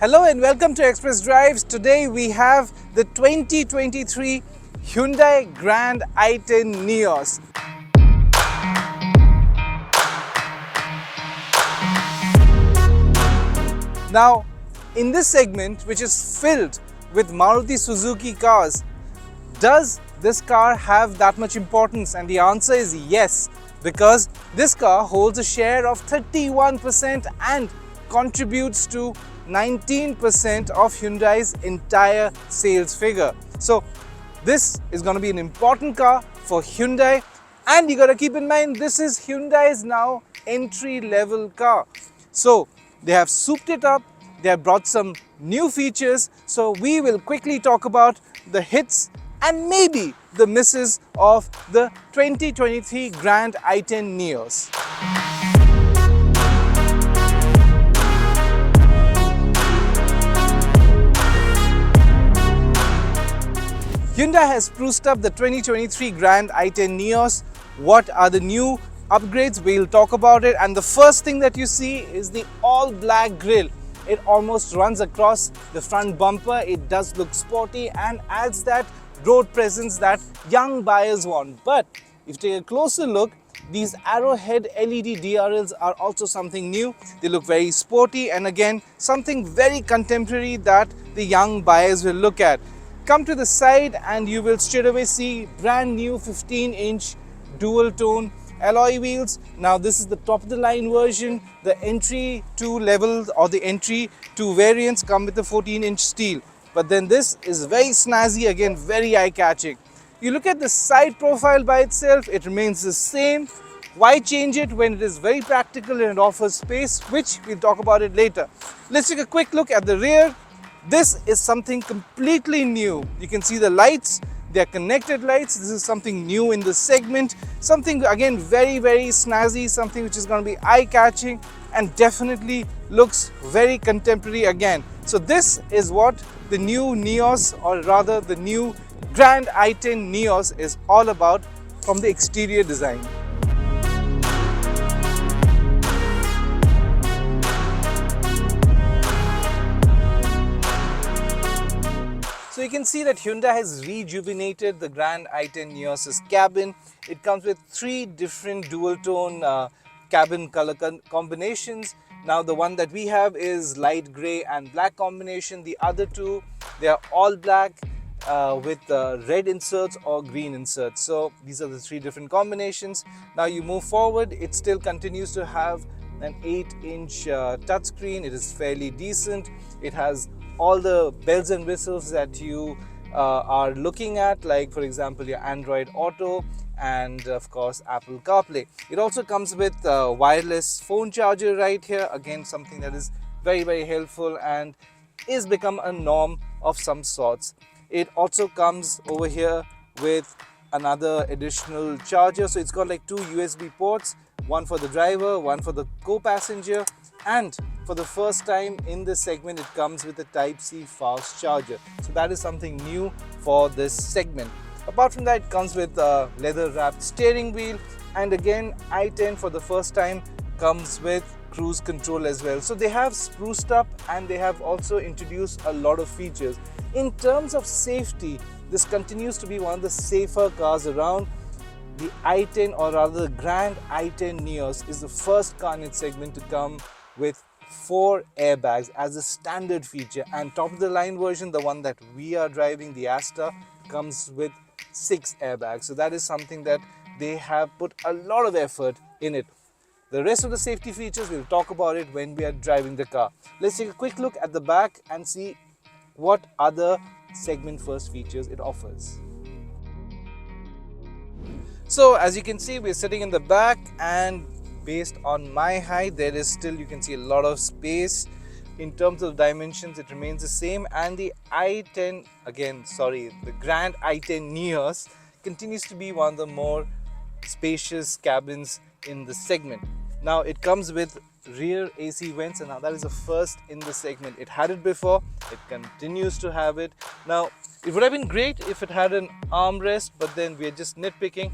Hello and welcome to Express Drives. Today we have the 2023 Hyundai Grand i10 Nios. Now, in this segment, which is filled with Maruti Suzuki cars, does this car have that much importance? And the answer is yes, because this car holds a share of 31% and contributes to 19% of Hyundai's entire sales figure. So this is going to be an important car for Hyundai, and you got to keep in mind this is Hyundai's now entry level car. So they have souped it up, they have brought some new features. So we will quickly talk about the hits and maybe the misses of the 2023 Grand i10 Nios. Hyundai has spruced up the 2023 Grand i10 Nios. What are the new upgrades? We'll talk about it. And the first thing that you see is the all-black grille. It almost runs across the front bumper. It does look sporty and adds that road presence that young buyers want. But if you take a closer look, these arrowhead LED DRLs are also something new. They look very sporty and again something very contemporary that the young buyers will look at. Come to the side and you will straight away see brand new 15-inch dual tone alloy wheels. Now this is the top of the line version. The entry 2 levels or the entry 2 variants come with the 14-inch steel. But then this is very snazzy, again very eye-catching. You look at the side profile by itself, it remains the same. Why change it when it is very practical and it offers space, which we'll talk about it later. Let's take a quick look at the rear. This is something completely new. You can see the lights, they are connected lights. This is something new in the segment. Something again very snazzy, something which is going to be eye-catching and definitely looks very contemporary again. So this is what the new Nios, or rather the new Grand i10 Nios, is all about from the exterior design. So you can see that Hyundai has rejuvenated the Grand i10 Nios' cabin. It comes with 3 different dual tone cabin color combinations. Now the one that we have is light grey and black combination. The other 2, they are all black with red inserts or green inserts. So these are the 3 different combinations. Now you move forward, it still continues to have an 8-inch touchscreen. It is fairly decent. It has all the bells and whistles that you are looking at, like for example your Android Auto and of course Apple CarPlay. It also comes with a wireless phone charger right here, again something that is very helpful and is become a norm of some sorts. It also comes over here with another additional charger, so it's got like 2 USB ports, one for the driver, one for the co-passenger, and for the first time in this segment it comes with a Type-C fast charger. So that is something new for this segment. Apart from that, it comes with a leather wrapped steering wheel, and again i10 for the first time comes with cruise control as well. So they have spruced up and they have also introduced a lot of features. In terms of safety, this continues to be one of the safer cars around. The i10, or rather the Grand i10 Nios, is the first car in its segment to come with 4 airbags as a standard feature, and top of the line version, the one that we are driving, the Asta, comes with 6 airbags. So that is something that they have put a lot of effort in it. The rest of the safety features, we'll talk about it when we are driving the car. Let's take a quick look at the back and see what other segment first features it offers. So as you can see, we're sitting in the back, and based on my height, there is still, you can see, a lot of space. In terms of dimensions, it remains the same, and the the Grand i10 Nios continues to be one of the more spacious cabins in the segment. Now it comes with rear AC vents, and now that is the first in the segment. It had it before, it continues to have it. Now it would have been great if it had an armrest, but then we're just nitpicking.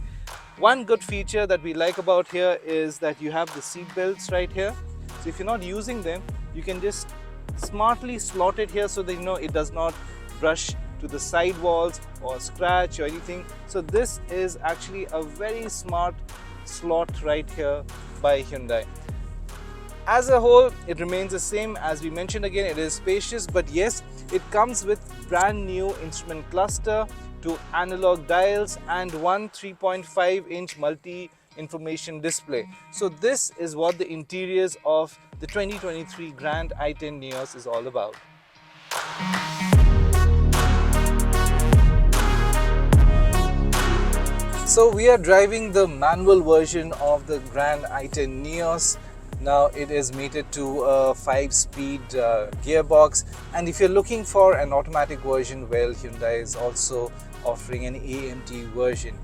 One good feature that we like about here is that you have the seat belts right here. So if you're not using them, you can just smartly slotted here so that it does not brush to the side walls or scratch or anything. So this is actually a very smart slot right here by Hyundai. As a whole, it remains the same. As we mentioned again, it is spacious, but yes, it comes with brand new instrument cluster, 2 analog dials and one 3.5-inch multi-information display. So this is what the interiors of the 2023 Grand i10 Nios is all about. So we are driving the manual version of the Grand i10 Nios. Now it is mated to a 5-speed gearbox, and if you're looking for an automatic version, well, Hyundai is also offering an AMT version.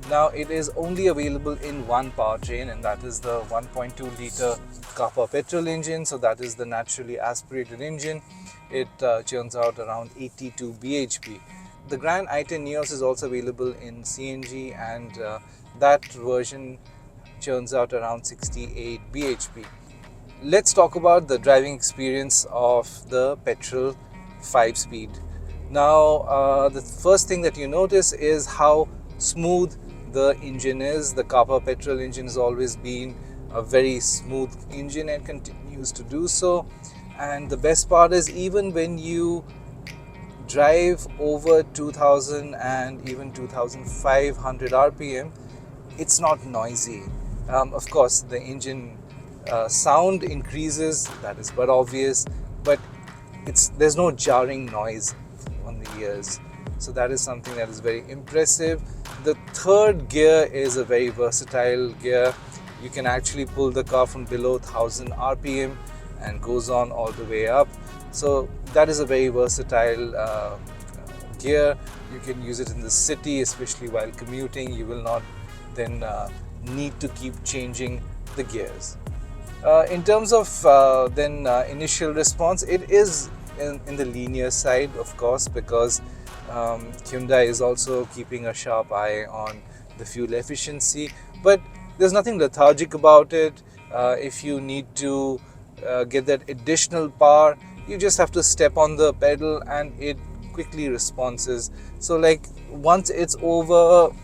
Now it is only available in one powertrain, and that is the 1.2 litre Kappa petrol engine. So that is the naturally aspirated engine. It churns out around 82 bhp. The Grand i10 Nios is also available in CNG, and that version churns out around 68 bhp. Let's talk about the driving experience of the petrol 5-speed. Now, the first thing that you notice is how smooth the engine is. The Kappa petrol engine has always been a very smooth engine and continues to do so. And the best part is, even when you drive over 2000 and even 2500 rpm, it's not noisy. Of course, the engine sound increases, that is but obvious, but there's no jarring noise on the ears. So that is something that is very impressive. The third gear is a very versatile gear. You can actually pull the car from below 1000 rpm and goes on all the way up. So that is a very versatile gear. You can use it in the city, especially while commuting. You will not then need to keep changing the gears. In terms of initial response, it is in the linear side, of course, because Hyundai is also keeping a sharp eye on the fuel efficiency, but there's nothing lethargic about it. If you need to get that additional power, you just have to step on the pedal and it quickly responses. So like once it's over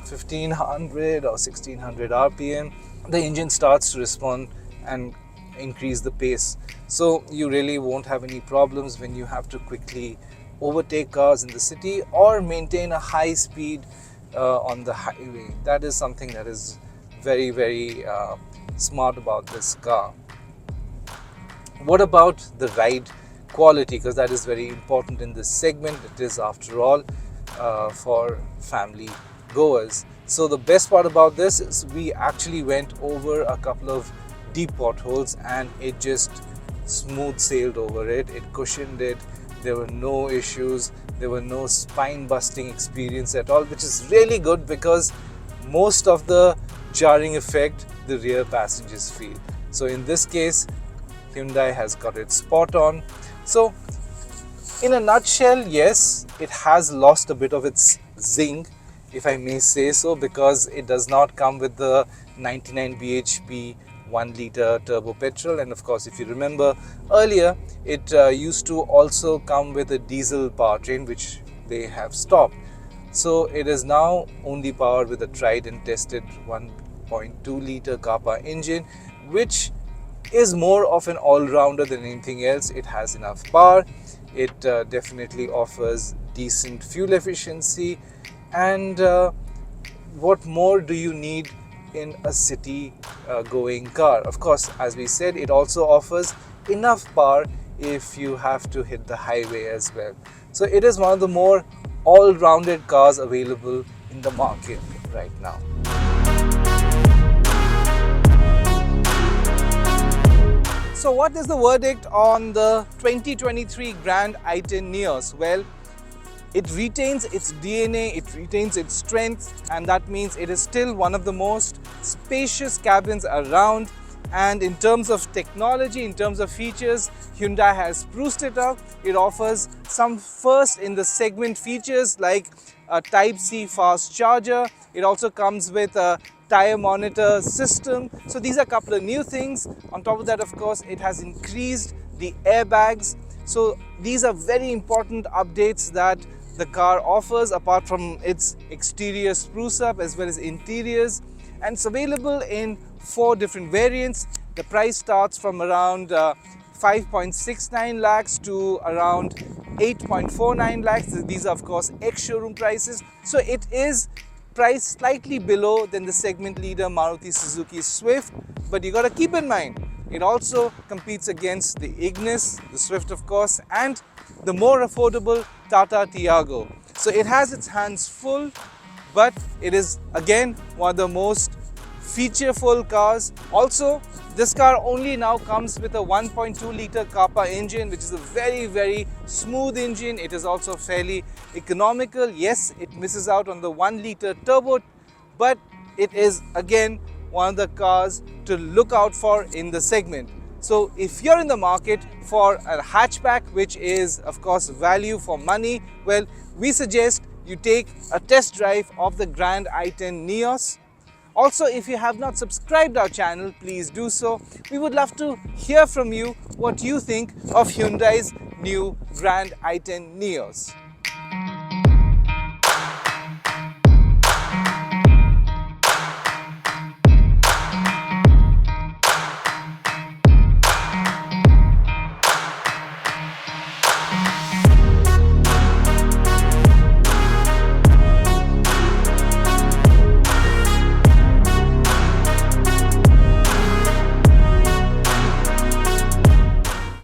1500 or 1600 rpm, the engine starts to respond and increase the pace. So you really won't have any problems when you have to quickly overtake cars in the city or maintain a high speed on the highway. That is something that is very, very smart about this car. What about the ride quality? Because that is very important in this segment. It is, after all, for family goers. So the best part about this is we actually went over a couple of deep potholes and it just smooth sailed over it. It cushioned it. There were no issues. There were no spine busting experience at all, which is really good because most of the jarring effect the rear passengers feel. So in this case, Hyundai has got it spot on. So in a nutshell, yes, it has lost a bit of its zing, if I may say so, because it does not come with the 99 bhp 1 litre turbo petrol. And of course, if you remember earlier, it used to also come with a diesel powertrain, which they have stopped. So it is now only powered with a tried and tested 1.2 litre Kappa engine, which is more of an all-rounder than anything else. It has enough power. It definitely offers decent fuel efficiency. And what more do you need in a city going car? Of course, as we said, it also offers enough power if you have to hit the highway as well. So it is one of the more all-rounded cars available in the market right now. So what is the verdict on the 2023 Grand i10 Nios? Well, it retains its DNA, it retains its strength, and that means it is still one of the most spacious cabins around. And in terms of technology, in terms of features, Hyundai has spruced it up. It offers some first in the segment features like a Type-C fast charger. It also comes with a tire monitor system. So these are a couple of new things. On top of that, of course, it has increased the airbags. So these are very important updates that the car offers, apart from its exterior spruce up as well as interiors, and it's available in 4 different variants. The price starts from around 5.69 lakhs to around 8.49 lakhs. These are of course ex-showroom prices, so it is priced slightly below than the segment leader Maruti Suzuki Swift, but you got to keep in mind it also competes against the Ignis, the Swift of course, and the more affordable Tata Tiago. So it has its hands full, but it is again one of the most featureful cars. Also, this car only now comes with a 1.2 litre Kappa engine, which is a very smooth engine. It is also fairly economical. Yes, it misses out on the 1 litre turbo, but it is again one of the cars to look out for in the segment. So if you're in the market for a hatchback, which is of course value for money, well, we suggest you take a test drive of the Grand i10 Nios. Also, if you have not subscribed our channel, please do so. We would love to hear from you what you think of Hyundai's new Grand i10 Nios.